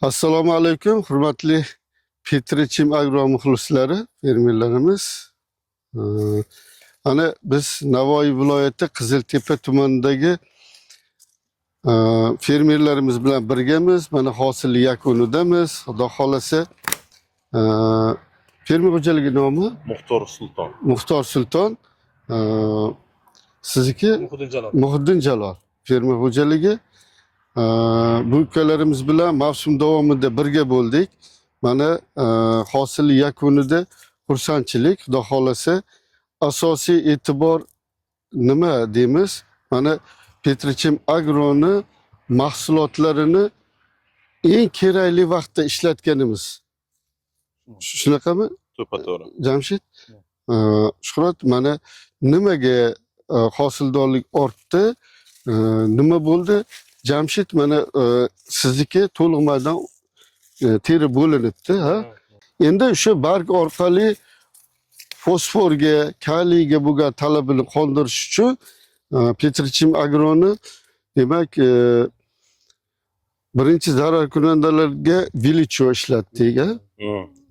Assalomu alaykum, hurmatli Petrechim agro muxlislari, fermerlarimiz. Ee, Ana biz Navoiy viloyati Qiziltepa tumanidagi fermerlarimiz bilan birgamiz. Mana hosil yakunidamiz. Xudo xolasa, e, fermer xo'jaligi nomi Muxtor Sulton. Muxtor Sulton. Ee, Sizniki Muhiddin Jalol. Fermer xo'jaligi. Bu ukkalarimiz bilan mavsum davomida birga bo'ldik. Mana hosil yakunida xursandchilik. Xudo xolasa, asosiy e'tibor nima deymiz? Mana Petrechim agroni mahsulotlarini eng kerakli vaqtda ishlatganimiz. Shunaqami? To'g'ri. Jamshid? Shuhrat, mana nimaga hosildorlik ortdi? Nima bo'ldi? Jamshid, mana sizniki to'liq maydon teri bo'linibdi, ha? Endi o'sha barg orqali fosforga, kaliyga bo'lgan talabini qondirish uchun Petrechim agroni demak birinchi zarar kunandalarga Vilicho ishlatdik, ha?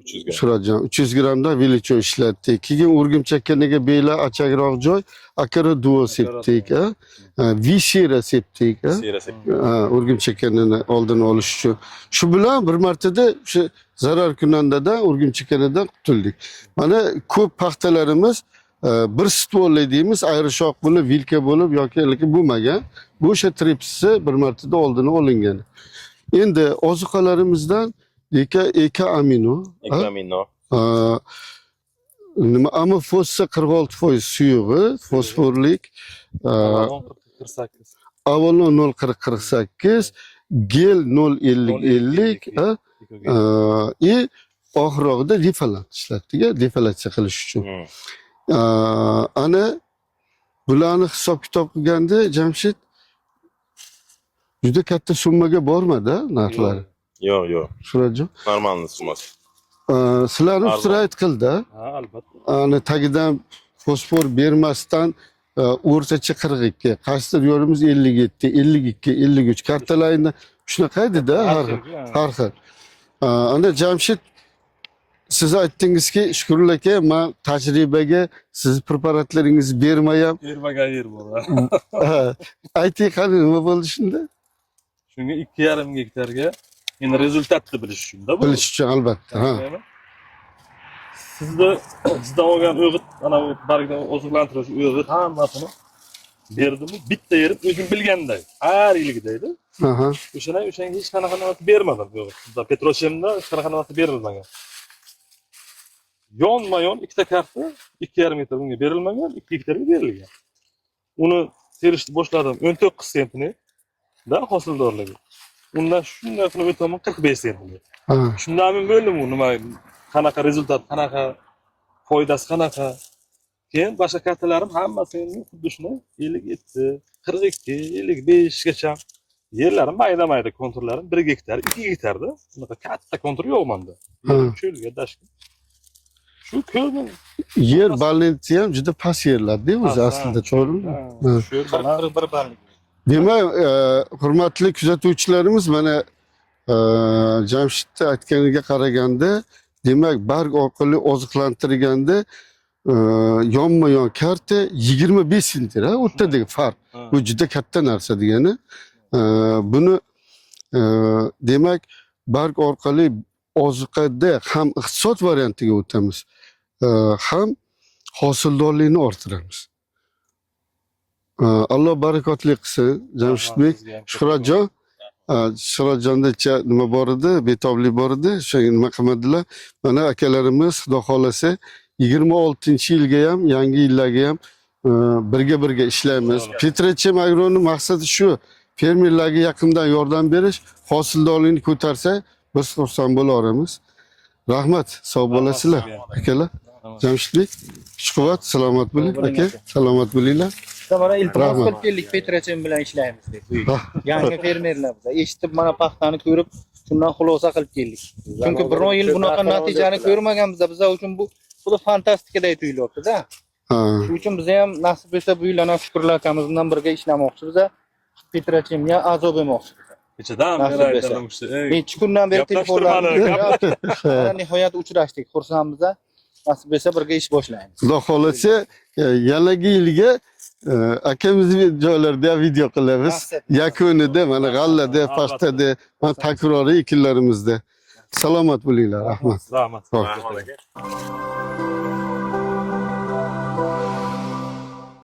300 gram. Suratjon 300 gramdan Vilicho ishlatdik. Keyin o'rgimchakkaniga beylar achagroq joy Akara Duo sepdik, ha? Visera sepdik, ha? O'rgimchakkanini oldini olish uchun. Shu bilan bir martada o'sha zarar kunandadan o'rgimchakkanidan qutuldik. Mana ko'p paxtalarimiz bir stvolli deymiz, ayrishoq bo'lib, vilka bo'lib yoki bo'lmagan. Bu o'sha tripsisi bir martada oldini olingan. Endi ozuqalarimizdan Eka Amino. Eka Amino. Nima Amafossa 46% suyug'i, fosforlik. Avalon 0,40-48, gel 0,50-50, и oxirog'ida defalant ishlatdik, defalatsiya qilish uchun. Ana bularni hisob kitob qilganda Jamshid juda katta summaga bormadi narxlari. Yo'q. Suratjon. Normal summasi. Sizlarni ustirayd qildi. Ha, albatta. Ana tagidan fosfor bermasdan o'rtacha 42, qaysidir yo'limiz 57, 52, 53 kartalarida shunaqa edi-da, har xil. Ana Jamshid, siz aytdingizki, Shukrul aka, men tajribaga siz preparatlaringizni bermayam. Bermagan yer bor. Ayting, qani nima bo'ldi shunda? Shunga 2,5 gektarga endi rezultatni bilish uchun-da bu. Bilish uchun albatta, ha. Sizda olgan o'g'it, ana bu bargdan oziqlantirish o'g'it hammasini berdim-ku, bitta yerim o'zim bilganday, har yilgidaydi. O'shanga hech qanaqa narsa bermadim bu o'g'it. Bizda Petrechimda hech qanaqa narsa berilmagan. Yonma-yon ikkita karta 2,5 gektar bunga berilmagan, 2 gektarga berilgan. Uni terishni boshladim 19 sentni da hosildorligi. Undan shunday qilib o'taman 45 sentni. Shundan men bo'ldim u nima, qanaqa rezultat, qanaqa foydasi qanaqa. Keyin boshqa kartalarim hammasi endi xuddi shunday 57, 42, 55 gacha. Yerlarim mayda konturlarim 1 gektar, 2 gektarda. Bunaqa katta kontur yo'q menda. Cho'lga dashki. Shu ko'rdim. Yer balansi ham juda past yerlar-da o'zi aslida, to'g'rimi? Shu bir ballik. Demak, hurmatli kuzatuvchilarimiz, mana Jamshidning aytganiga qaraganda, demak, barg orqali oziqlantirganda yonma-yon karta 25 sentdir, ha, o'rtadagi farq. Bu juda katta narsa degani. Buni demak, barg orqali oziqada ham iqtisod variantiga o'tamiz, ham hosildorlikni orttiramiz. Alloh barakotli qilsin, Jamshidbek. Shuhratjonda nima bor edi, betoblik bor edi, o'sha nima qilmadilar. Mana akalarimiz xudo xolasa 26-yilga ham, yangi yillarga ham birga ishlaymiz. Petrechim agroni maqsadi shu, fermerlarga yaqindan yordam berish, hosildorlikni ko'tarsa, biz xursand bo'laveramiz. Rahmat, sog' bo'lasizlar, akalar. Jamshidbek, xushquvvat, salomat bo'ling, aka, salomat bo'linglar. Mana iltimos qilib keldik, Petrechim bilan ishlaymiz deb. Yangi fermerlar bilan eshitib, mana paxtani ko'rib, shundan xulosa qilib keldik. Chunki biror yil bunaqa natijani ko'rmaganmiz. Bizlar uchun bu juda fantastikadek tuyulyapti-da. Shuning uchun biz ham nasib etsa bu yil ana Shukrul akamiz bilan birga ishlamoqchimiz. Petrechimga a'zo bo'lmoqchimiz. Kechadan Nasıl beri bilsa. aytaman işte. Necha kundan beri Gaplashtirmani, Mana nihoyat uchrashdik. Xursandmiz. Nasib etsa birga ish boshlaymiz. Xudo xolasa yanagi yilga akamizni joylarda video qilamiz. Yakunida mana g'allada, paxtada, mana takroriy ekinlarimizda. Salomat bo'linglar, rahmat. Rahmat. Ho'p. Rahmat aka.